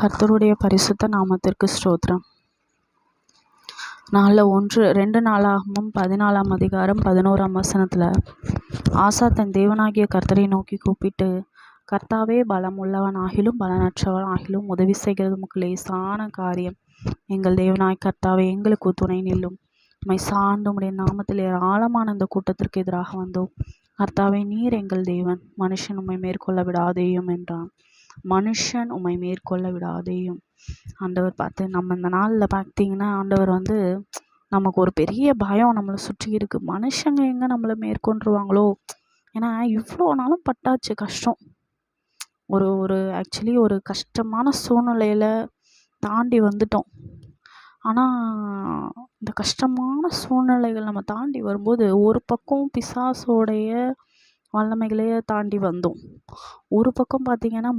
கர்த்தருடைய பரிசுத்த நாமத்திற்கு ஸ்தோத்திரம். நாளில் 2 நாளாகமம் 14ஆம் அதிகாரம் 11ஆம் வசனத்தில் ஆசா தன் தேவனாகிய கர்த்தரை நோக்கி கூப்பிட்டு, கர்த்தாவே, பலம் உள்ளவன் ஆகிலும் பலனற்றவன் ஆகிலும் உதவி செய்கிறது உமக்கு லேசான காரியம். எங்கள் தேவனாய் கர்த்தாவே, எங்களுக்கு துணை நில்லும். உம்மை சார்ந்து உம்முடைய நாமத்தில் ஏராளமான இந்த கூட்டத்திற்கு எதிராக வந்தோம். கர்த்தாவே, நீர் எங்கள் தேவன், மனுஷன் உம்மை மேற்கொள்ள விடாதேயும் என்றான். மனுஷன் உம்மை மேற்கொள்ள விடாதேயும். ஆண்டவர் பார்த்து நம்ம இந்த நாளில் பார்த்தீங்கன்னா, ஆண்டவர் நமக்கு ஒரு பெரிய பயம் நம்மளை சுற்றி இருக்கு. மனுஷங்க எங்கே நம்மளை மேற்கொண்டுருவாங்களோ. ஏன்னா இவ்வளோ நாளும் பட்டாச்சு கஷ்டம். ஒரு ஆக்சுவலி ஒரு கஷ்டமான சூழ்நிலையில் தாண்டி வந்துட்டோம். ஆனால் இந்த கஷ்டமான சூழ்நிலைகள் நம்ம தாண்டி வரும்போது ஒரு பக்கம் பிசாசோடைய வல்லமைகளையே தாண்டி வந்தோம். ஒரு பக்கம் பார்த்திங்கன்னா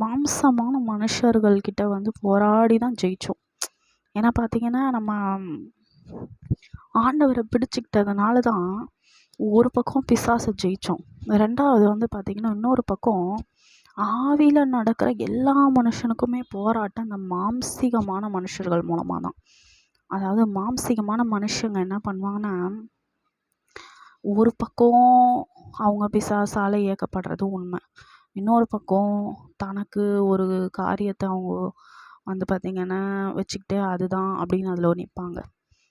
மாம்சமான மனுஷர்கள்கிட்ட போராடி தான் ஜெயித்தோம். ஏன்னா பார்த்திங்கன்னா நம்ம ஆண்டவரை பிடிச்சிக்கிட்டதுனால தான் ஒரு பக்கம் பிசாசை ஜெயித்தோம். ரெண்டாவது பார்த்திங்கன்னா இன்னொரு பக்கம் ஆவியில் நடக்கிற எல்லா மனுஷனுக்குமே போராட்டம் அந்த மாம்சீகமான மனுஷர்கள் மூலமாக தான். அதாவது மாம்சீகமான மனுஷங்க என்ன பண்ணுவாங்கன்னா, ஒரு பக்கம் அவங்க பிசாசால் இயக்கப்படுறது உண்மை. இன்னொரு பக்கம் தனக்கு ஒரு காரியத்தை அவங்க பார்த்திங்கன்னா வச்சுக்கிட்டு அதுதான் அப்படின்னு அதில் நிற்பாங்க.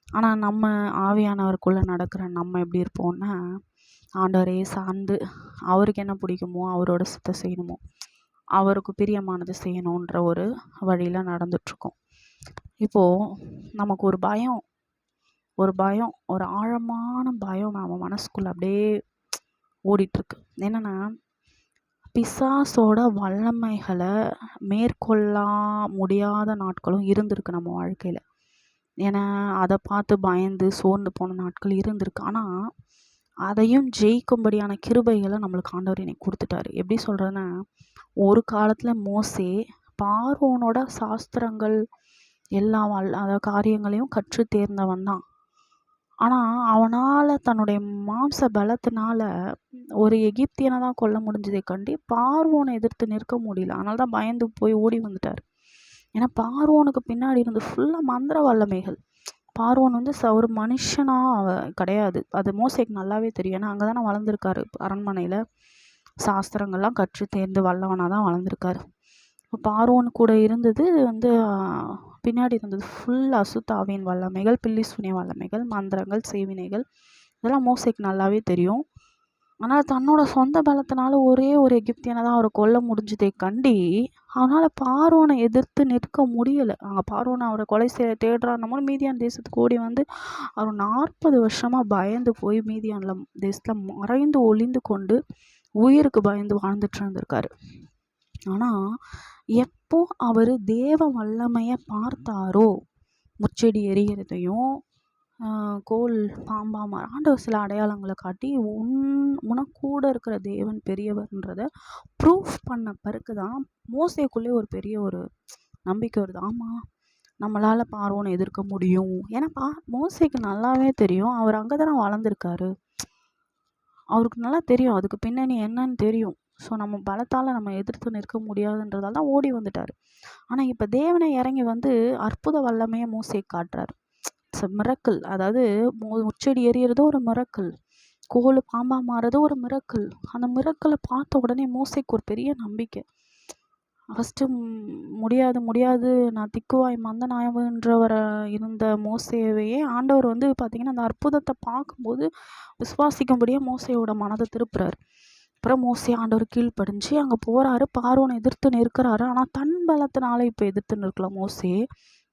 ஆனால் நம்ம ஆவியானவருக்குள்ளே நடக்கிற நம்ம எப்படி இருப்போம்னா, ஆண்டவரையே சார்ந்து அவருக்கு என்ன பிடிக்குமோ அவரோட சித்த செய்யணுமோ அவருக்கு பிரியமானது செய்யணுன்ற ஒரு வழியில் நடந்துட்டுருக்கோம். இப்போது நமக்கு ஒரு பயம், ஒரு ஆழமான பயம் நம்ம மனசுக்குள்ளே அப்படியே ஓடிட்டுருக்கு. என்னென்னா, பிசாசோட வல்லமைகளை மேற்கொள்ள முடியாத நாட்களும் இருந்திருக்கு நம்ம வாழ்க்கையில். ஏன்னா அதை பார்த்து பயந்து சோர்ந்து போன நாட்கள் இருந்திருக்கு. ஆனால் அதையும் ஜெயிக்கும்படியான கிருபைகளை நம்மளுக்கு ஆண்டவர் இன்னைக்கு கொடுத்துட்டாரு. எப்படி சொல்கிறேன்னா, ஒரு காலத்தில் மோசே பார்வோனோட சாஸ்திரங்கள் எல்லா அதாவது காரியங்களையும் கற்று தேர்ந்தவன் தான். ஆனால் அவனால் தன்னுடைய மாம்ச பலத்தினால ஒரு எகிப்தியனை தான் கொல்ல முடிஞ்சதே கண்டி பார்வோனை எதிர்த்து நிற்க முடியல. அதனால தான் பயந்து போய் ஓடி வந்துட்டார். ஏன்னா பார்வோனுக்கு பின்னாடி இருந்து ஃபுல்லாக மந்திர வல்லமைகள். பார்வோன் ஒரு மனுஷனாக கிடையாது. அது மோசேக்கு நல்லாவே தெரியும். ஏன்னா அங்கே தானே வளர்ந்துருக்காரு. அரண்மனையில் சாஸ்திரங்கள்லாம் கற்று தேர்ந்து வல்லவனாக தான் வளர்ந்துருக்காரு. இப்போ பார்வோன் கூட இருந்தது பின்னாடி இருந்தது ஃபுல் அசுத்தாவின் வல்லமைகள், பில்லி சூனிய வல்லமைகள், மந்திரங்கள், செய்வினைகள், இதெல்லாம் மோசேக்கு நல்லாவே தெரியும். ஆனால் தன்னோட சொந்த பலத்தினால ஒரே ஒரு எகிப்தியனை தான் அவரை கொல்ல முடிஞ்சதே கண்டி அவனால் பார்வோனை எதிர்த்து நிற்க முடியலை. அங்கே பார்வோனை அவரை கொலை செய்ய தேடுறான்னு மீதியான் தேசத்துக்கு ஓடி அவர் 40 வருஷமாக பயந்து போய் மீதியானில் தேசத்தில் மறைந்து ஒளிந்து கொண்டு உயிருக்கு பயந்து வாழ்ந்துட்டு இருந்திருக்காரு. ஆனால் எப்போ அவர் தேவ வல்லமையை பார்த்தாரோ, முச்செடி எரிகிறதையும் கோல் பாம்பா ஆண்டவர் சில அடையாளங்களை காட்டி உனக்கூட இருக்கிற தேவன் பெரியவர்ன்றதை ப்ரூஃப் பண்ண பிறகு தான் மோசேக்குள்ளே ஒரு பெரிய ஒரு நம்பிக்கை வருது. ஆமாம், நம்மளால் பார்வோனை எதிர்க்க முடியும். ஏன்னா மோசேக்கு நல்லாவே தெரியும், அவர் அங்கே தானே வளர்ந்துருக்காரு. அவருக்கு நல்லா தெரியும் அதுக்கு பின்னணி என்னன்னு தெரியும். ஸோ நம்ம பலத்தால் நம்ம எதிர்த்து நிற்க முடியாதுன்றதால தான் ஓடி வந்துட்டார். ஆனால் இப்போ தேவனை இறங்கி அற்புத வல்லமையை மோசேக்கு காட்டுறாரு. It's a miracle. அதாவது முச்செடி எறிகிறதும் ஒரு மிரக்கிள், கோல் பாம்பா மாறுறது ஒரு மிரக்கிள். அந்த மிரக்கிளை பார்த்த உடனே மோசேக்கு ஒரு பெரிய நம்பிக்கை. ஃபஸ்ட்டு முடியாது நான் திக்குவாய் மந்த நாயவன்றவரை இருந்த மோசேவையே ஆண்டவர் பார்த்திங்கன்னா அந்த அற்புதத்தை பார்க்கும்போது விசுவாசிக்கும்படியாக மோசையோட மனதை திருப்புறாரு. அப்புறம் மோசே ஆண்டவர் கீழ்ப்படிஞ்சு அங்கே போகிறாரு, பார்வோனை எதிர்த்து நிற்கிறாரு. ஆனால் தன் பலத்தினால இப்போ எதிர்த்து நிற்கல, மோசே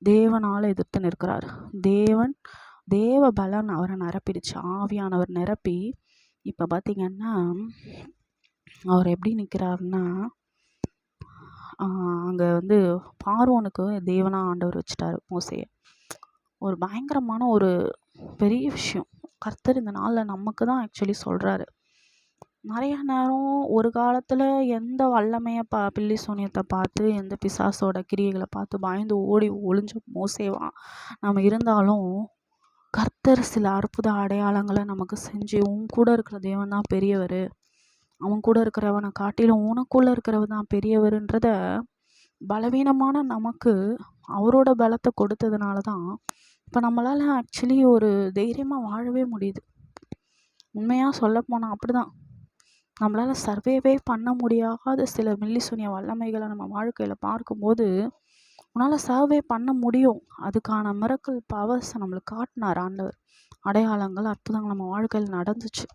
தேவனால் எதிர்த்து நிற்கிறார். தேவ பலன் அவரை நிரப்பிடுச்சு, ஆவியானவர் நிரப்பி இப்போ பார்த்திங்கன்னா அவர் எப்படி நிற்கிறாருன்னா, அங்கே பார்வோனுக்கு தேவனாக ஆண்டவர் வச்சுட்டாரு மோசையை. ஒரு பயங்கரமான ஒரு பெரிய விஷயம் கர்த்தர் இந்த நாளில் நமக்கு தான் ஆக்சுவலி சொல்கிறாரு. நிறைய நேரம் ஒரு காலத்தில் எந்த வல்லமையை பில்லி சூனியத்தை பார்த்து எந்த பிசாசோட கிரியைகளை பார்த்து பயந்து ஓடி ஒளிஞ்ச மோசேவா நம்ம இருந்தாலும், கர்த்தர் சில அற்புத அடையாளங்களை நமக்கு செஞ்சு உன் கூட இருக்கிற தேவன் தான் பெரியவர், அவன் கூட இருக்கிறவனை காட்டிலும் உனக்குள்ளே இருக்கிறவன் தான் பெரியவருன்றத பலவீனமான நமக்கு அவரோட பலத்தை கொடுத்ததுனால தான் இப்போ நம்மளால் ஆக்சுவலி ஒரு தைரியமாக வாழவே முடியுது. உண்மையாக சொல்லப்போனால் அப்படிதான். நம்மளால் சர்வேவே பண்ண முடியாத சில மில்லிசூனிய வல்லமைகளை நம்ம வாழ்க்கையில் பார்க்கும்போது உன்னால் சர்வே பண்ண முடியும். அதுக்கான மிரக்கல் பவர்ஸை நம்மளுக்கு காட்டினார் ஆண்டவர். அடையாளங்கள் அற்புதங்கள் நம்ம வாழ்க்கையில் நடந்துச்சு.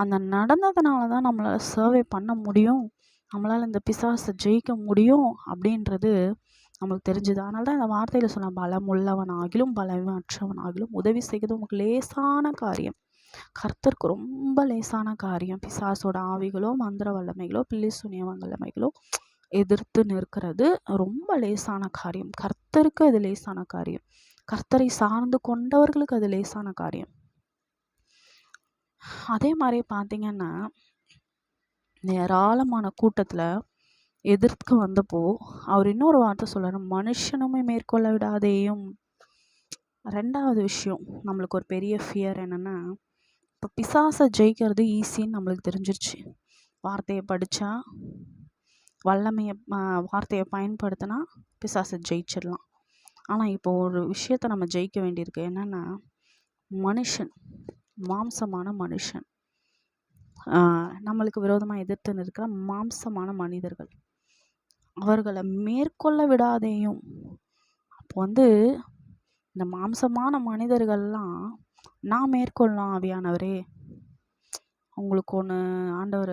அந்த நடந்ததுனால தான் நம்மளால் சர்வே பண்ண முடியும், நம்மளால் இந்த பிசாசை ஜெயிக்க முடியும் அப்படின்றது நம்மளுக்கு தெரிஞ்சுது. அதனால தான் இந்த வார்த்தையில் சொன்ன பலம் உள்ளவனாகிலும் பலமற்றவனாகிலும் உதவி செய்கிறது உங்களுக்கு லேசான காரியம். கர்த்தருக்கு ரொம்ப லேசான காரியம். பிசாசோட ஆவிகளோ மந்திர வல்லமைகளோ பில்லி சூனிய வல்லமைகளோ எதிர்த்து நிற்கிறது ரொம்ப லேசான காரியம். கர்த்தருக்கு அது லேசான காரியம். கர்த்தரை சார்ந்து கொண்டவர்களுக்கு அது லேசான காரியம். அதே மாதிரி பார்த்தீங்கன்னா ஏராளமான கூட்டத்தில் எதிர்க்க வந்தப்போ அவர் இன்னொரு வார்த்தை சொல்றாரு, மனுஷனுமே மேற்கொள்ள விடாதேயும். ரெண்டாவது விஷயம், நம்மளுக்கு ஒரு பெரிய ஃபியர் என்னன்னா, இப்போ பிசாசை ஜெயிக்கிறது ஈஸின்னு நம்மளுக்கு தெரிஞ்சிருச்சு. வார்த்தையை படித்தா வல்லமையை வார்த்தையை பயன்படுத்தினா பிசாசை ஜெயிச்சிடலாம். ஆனால் இப்போ ஒரு விஷயத்தை நம்ம ஜெயிக்க வேண்டியிருக்கு. என்னென்னா, மனுஷன், மாம்சமான மனுஷன், நம்மளுக்கு விரோதமாக எதிர்த்து நிற்கிற மாம்சமான மனிதர்கள், அவர்களை மேற்கொள்ள விடாதேயும். அப்போ இந்த மாம்சமான மனிதர்கள்லாம் நான் மேற்கொள்ளலாம் ஆவியானவரே. உங்களுக்கு ஒன்று ஆண்டவர்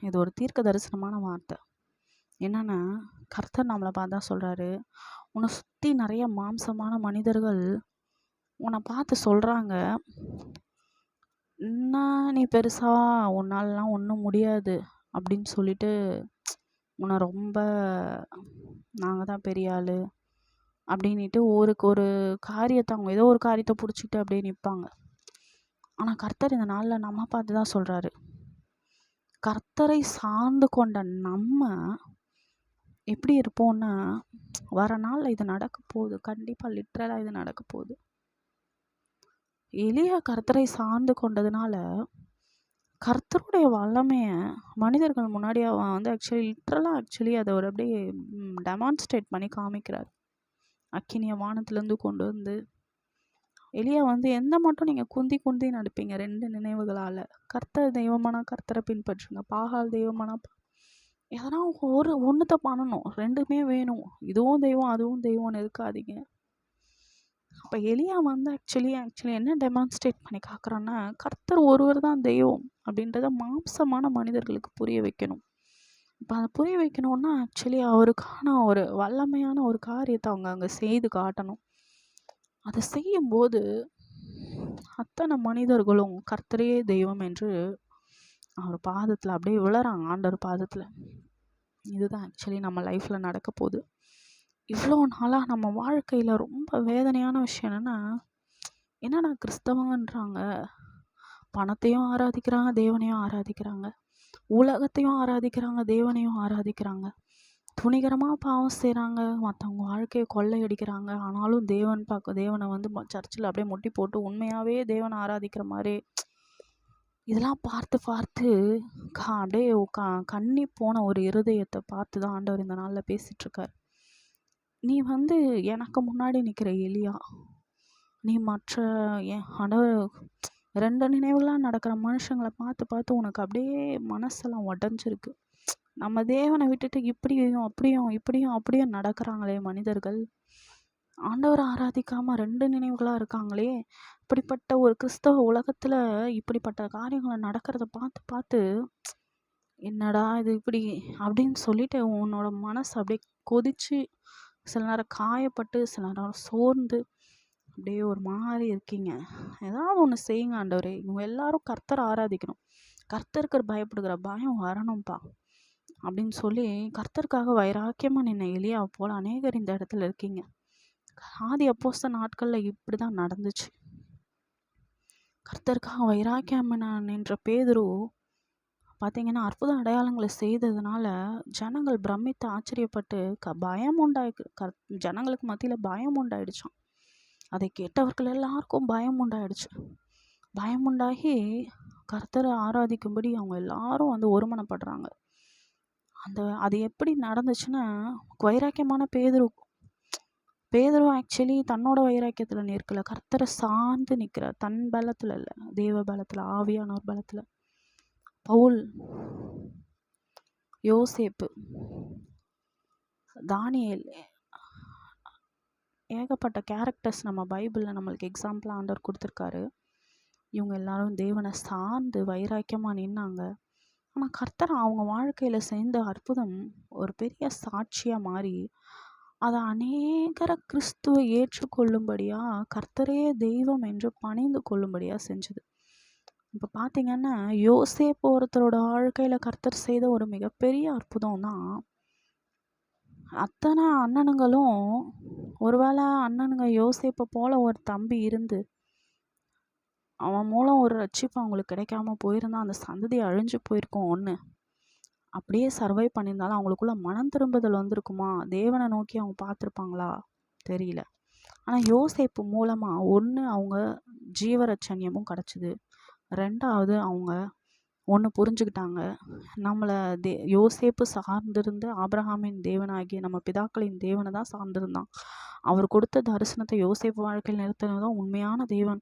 இது ஒரு தீர்க்க தரிசனமான வார்த்தை. என்னென்னா, கர்த்தர் நம்மளை பார்த்தா சொல்கிறாரு, உன்னை சுற்றி நிறைய மாம்சமான மனிதர்கள் உன்னை பார்த்து சொல்கிறாங்க, என்ன நீ பெருசா, உன்னாலலாம் ஒன்றும் முடியாது அப்படின்னு சொல்லிட்டு உன்னை ரொம்ப நாங்கள் தான் பெரிய ஆள் அப்படின்ட்டு ஒரு காரியத்தை அவங்க ஏதோ ஒரு காரியத்தை பிடிச்சிட்டு அப்படியே நிற்பாங்க. ஆனால் கர்த்தர் இந்த நாளில் நம்ம பார்த்து தான் சொல்கிறாரு, கர்த்தரை சார்ந்து கொண்ட நம்ம எப்படி இருப்போம்னா, வர நாளில் இது நடக்க போகுது. கண்டிப்பாக லிட்ரலாக இது நடக்க போகுது. எலியா கர்த்தரை சார்ந்து கொண்டதுனால கர்த்தருடைய வல்லமையை மனிதர்கள் முன்னாடி அவன் ஆக்சுவலி அதை ஒரு அப்படியே டெமான்ஸ்ட்ரேட் பண்ணி காமிக்கிறார். அக்கினிய வானத்துலேருந்து கொண்டு வந்து எலியா எந்த மட்டும் நீங்கள் குந்தி நடிப்பீங்க 2 நினைவுகளால். கர்த்தர் தெய்வமானா கர்த்தரை பின்பற்றுங்க, பாகால் தெய்வமானா எதனா ஒன்றுத்தை பண்ணணும். 2மே வேணும். இதுவும் தெய்வம் அதுவும் தெய்வம்னு இருக்காதீங்க. அப்போ எலியா ஆக்சுவலி என்ன டெமான்ஸ்ட்ரேட் பண்ணி காக்குறான்னா, கர்த்தர் ஒருவர் தான் தெய்வம் அப்படின்றத மாம்சமான மனிதர்களுக்கு புரிய வைக்கணும். இப்போ அதை புரிய வைக்கணும்னா ஆக்சுவலி அவருக்கான ஒரு வல்லமையான ஒரு காரியத்தை அவங்க அங்கே செய்து காட்டணும். அதை செய்யும்போது அத்தனை மனிதர்களும் கர்த்தரே தெய்வம் என்று அவர் பாதத்தில் அப்படியே விழறாங்க, ஆண்டவர் பாதத்தில். இதுதான் ஆக்சுவலி நம்ம லைஃப்பில் நடக்க போகுது. இவ்வளோ நாளாக நம்ம வாழ்க்கையில் ரொம்ப வேதனையான விஷயம் என்னன்னா கிறிஸ்தவங்கன்றாங்க, பணத்தையும் ஆராதிக்கிறாங்க, தேவனையும் ஆராதிக்கிறாங்க, உலகத்தையும் ஆராதிக்கிறாங்க, தேவனையும் ஆராதிக்கிறாங்க, துணிகரமாக பாவம் செய்கிறாங்க, மற்றவங்க வாழ்க்கையை கொள்ளையடிக்கிறாங்க. ஆனாலும் தேவனை சர்ச்சில் அப்படியே முட்டி போட்டு உண்மையாகவே தேவனை ஆராதிக்கிற மாதிரி இதெல்லாம் பார்த்து அப்படியே கண்ணி போன ஒரு இருதயத்தை பார்த்து தான் ஆண்டவர் இந்த நாளில் பேசிகிட்ருக்கார். நீ எனக்கு முன்னாடி நிற்கிற எலியா, நீ மற்ற ஆண்டவர் 2 நினைவுகளாக நடக்கிற மனுஷங்களை பார்த்து உனக்கு அப்படியே மனசெல்லாம் உடஞ்சிருக்கு. நம்ம தேவனை விட்டுட்டு இப்படியும் நடக்கிறாங்களே மனிதர்கள், ஆண்டவரை ஆராதிக்காமல் 2 நினைவுகளாக இருக்காங்களே. இப்படிப்பட்ட ஒரு கிறிஸ்தவ உலகத்தில் இப்படிப்பட்ட காரியங்களை நடக்கிறத பார்த்து என்னடா இது இப்படி அப்படின்னு சொல்லிட்டு உன்னோட மனசு அப்படியே கொதிச்சு, சில நேரம் காயப்பட்டு, சில நேரம் சோர்ந்து அப்படியே ஒரு மாதிரி இருக்கீங்க. ஏதாவது ஒன்று செய்யுங்க ஆண்டவரே. இவங்க எல்லாரும் கர்த்தரை ஆராதிக்கணும், கர்த்தருக்கு பயப்படுகிற பயம் வரணும்ப்பா அப்படின்னு சொல்லி கர்த்தருக்காக வைராக்கியமாக நின்ன எலியா போல் அநேகர் இந்த இடத்துல இருக்கீங்க. ஆதி அப்போஸ்தலர் நாட்களில் இப்படி தான் நடந்துச்சு. கர்த்தருக்காக வைராக்கியமாக நின்ற பேதுரு பார்த்தீங்கன்னா அற்புத அடையாளங்களை செய்ததுனால ஜனங்கள் பிரமித்து ஆச்சரியப்பட்டு பயம் ஜனங்களுக்கு மத்தியில் பயம் உண்டாயிடுச்சான். அதை கேட்டவர்கள் எல்லாருக்கும் பயம் உண்டாயிடுச்சு. பயம் உண்டாகி கர்த்தரை ஆராதிக்கும்படி அவங்க எல்லாரும் ஒருமனப்படுறாங்க. அது எப்படி நடந்துச்சுன்னா, வைராக்கியமான பேதுரு ஆக்சுவலி தன்னோட வைராக்கியத்தில் நிற்கல, கர்த்தரை சார்ந்து நிற்கிறார். தன் பலத்தில் இல்லை, தேவ பலத்தில், ஆவியானவர் பலத்தில். பவுல், யோசேப்பு, தானியேல், ஏகப்பட்ட கேரக்டர்ஸ் நம்ம பைபிளில் நம்மளுக்கு எக்ஸாம்பிள் ஆண்டவர் கொடுத்துருக்காரு. இவங்க எல்லாரும் தேவனை சார்ந்து வைராக்கியமாக நின்னாங்க. ஆனால் கர்த்தர் அவங்க வாழ்க்கையில் செய்த அற்புதம் ஒரு பெரிய சாட்சியாக மாறி அதை அநேகரை கிறிஸ்துவை ஏற்றுக்கொள்ளும்படியாக, கர்த்தரே தெய்வம் என்று பணிந்து கொள்ளும்படியாக செஞ்சது. இப்போ பார்த்தீங்கன்னா, யோசேப்பு ஒருத்தரோட வாழ்க்கையில் கர்த்தர் செய்த ஒரு மிகப்பெரிய அற்புதம் தான். அத்தனை அண்ணனுங்களும், ஒருவேளை அண்ணனுங்க யோசேப்பை போல ஒரு தம்பி இருந்து அவன் மூலம் ஒரு ரட்சிப்பு அவங்களுக்கு கிடைக்காம போயிருந்தா அந்த சந்ததி அழிஞ்சு போயிருக்கும். ஒன்று அப்படியே சர்வை பண்ணியிருந்தாலும் அவங்களுக்குள்ள மனம் திரும்புதல் வந்திருக்குமா, தேவனை நோக்கி அவங்க பார்த்துருப்பாங்களா தெரியல. ஆனால் யோசேப்பு மூலமாக ஒன்று அவங்க ஜீவரட்சண்யமும் கிடச்சிது, ரெண்டாவது அவங்க ஒன்று புரிஞ்சுக்கிட்டாங்க, நம்மளை யோசேப்பு சார்ந்திருந்த ஆபிரகாமின் தேவனாகிய நம்ம பிதாக்களின் தேவனை தான் சார்ந்திருந்தான். அவர் கொடுத்த தரிசனத்தை யோசேப்பு வாழ்க்கையில் நிறுத்தினது தான் உண்மையான தேவன்.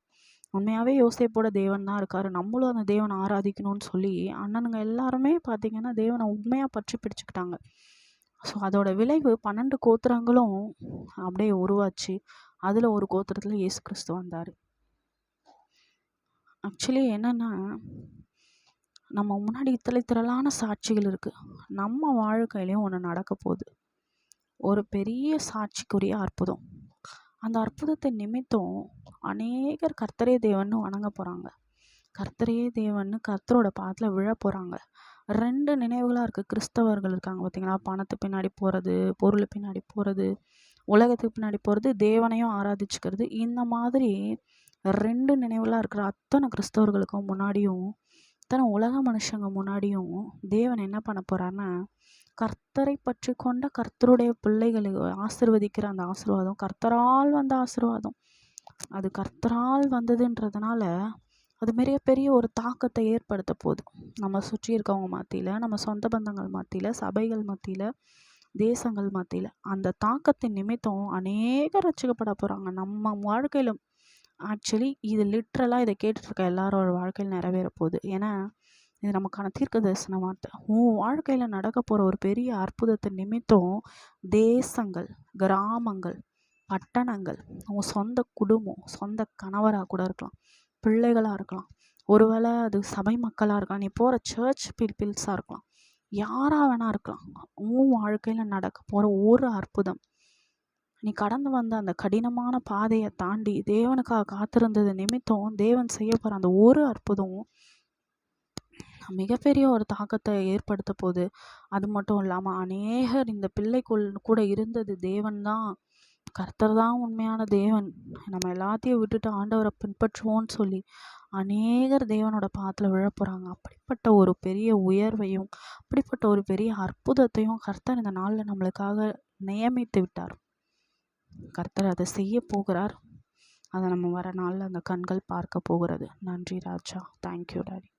உண்மையாகவே யோசேப்போட தேவன் தான் இருக்கார், நம்மளும் அந்த தேவனை ஆராதிக்கணும்னு சொல்லி அண்ணனுங்க எல்லாருமே பார்த்திங்கன்னா தேவனை உண்மையாக பற்றி பிடிச்சிக்கிட்டாங்க. ஸோ அதோட விளைவு 12 கோத்திரங்களும் அப்படியே உருவாச்சு. அதில் ஒரு கோத்திரத்தில் இயேசு கிறிஸ்து வந்தார். ஆக்சுவலி என்னென்னா, நம்ம முன்னாடி திரளான சாட்சிகள் இருக்குது. நம்ம வாழ்க்கையிலையும் ஒன்று நடக்க போகுது, ஒரு பெரிய சாட்சிக்குரிய அற்புதம். அந்த அற்புதத்தை நிமித்தம் அநேகர் கர்த்தரே தேவன்னு வணங்க போகிறாங்க, கர்த்தரே தேவன்னு கர்த்தரோட பாதத்தில் விழ போகிறாங்க. 2 நினைவுகளாக இருக்குது. கிறிஸ்தவர்கள் இருக்காங்க பார்த்தீங்களா, பணத்து பின்னாடி போகிறது, பொருள் பின்னாடி போகிறது, உலகத்துக்கு பின்னாடி போகிறது, தேவனையும் ஆராதிச்சுக்கிறது. இந்த மாதிரி 2 நினைவுகளாக இருக்கிற அத்தனை கிறிஸ்தவர்களுக்கும் முன்னாடியும், அத்தனை உலக மனுஷங்க முன்னாடியும் தேவன் என்ன பண்ண போகிறாருன்னா, கர்த்தரை பற்றி கொண்ட கர்த்தருடைய பிள்ளைகளை ஆசீர்வதிக்கிற அந்த ஆசீர்வாதம் கர்த்தரால் வந்த ஆசீர்வாதம். அது கர்த்தரால் வந்ததுன்றதுனால அது மிகப்பெரிய ஒரு தாக்கத்தை ஏற்படுத்த போகுது. நம்ம சுற்றி இருக்கவங்க மத்தியில், நம்ம சொந்த பந்தங்கள் மத்தியில், சபைகள் மத்தியில், தேசங்கள் மத்தியில். அந்த தாக்கத்தின் நிமித்தம் அநேகர் ரட்சிக்கப்பட போகிறாங்க நம்ம வாழ்க்கையில். ஆக்சுவலி இது லிட்ரலாக இதை கேட்டுட்ருக்க எல்லாரோட வாழ்க்கையில் நிறைவேற போகுது. ஏன்னா இது நமக்கான தீர்க்க தரிசன வார்த்தை. உன் வாழ்க்கையில் நடக்க போகிற ஒரு பெரிய அற்புதத்தின் நிமித்தம் தேசங்கள், கிராமங்கள், பட்டணங்கள், உன் சொந்த குடும்பம், சொந்த கணவராக கூட இருக்கலாம், பிள்ளைகளாக இருக்கலாம், ஒருவேளை அது சபை மக்களாக இருக்கலாம், நீ போகிற சர்ச் பீப்பிள்ஸாக இருக்கலாம், யாராக வேணா இருக்கலாம். உன் வாழ்க்கையில் நடக்க போகிற ஒரு அற்புதம், நீ கடந்து வந்த அந்த கடினமான பாதையை தாண்டி தேவனுக்காக காத்திருந்தது நிமித்தம் தேவன் செய்ய போகிற அந்த ஒரு அற்புதம் மிகப்பெரிய ஒரு தாக்கத்தை ஏற்படுத்த போகுது. அது மட்டும் இல்லாமல் அநேகர் இந்த பிள்ளைக்குள் கூட இருந்தது தேவன் தான், கர்த்தர் தான் உண்மையான தேவன், நம்ம எல்லாத்தையும் விட்டுட்டு ஆண்டவரை பின்பற்றுவோன்னு சொல்லி அநேகர் தேவனோட பாதத்தில் விழ போகிறாங்க. அப்படிப்பட்ட ஒரு பெரிய உயர்வையும் அப்படிப்பட்ட ஒரு பெரிய அற்புதத்தையும் கர்த்தர் இந்த நாளில் நம்மளுக்காக நியமித்து விட்டார். கர்த்தர் அதை செய்ய போகிறார். அதை நம்ம வர நாளில் அந்த கண்கள் பார்க்க போகிறது. நன்றி ராஜா. Thank you daddy.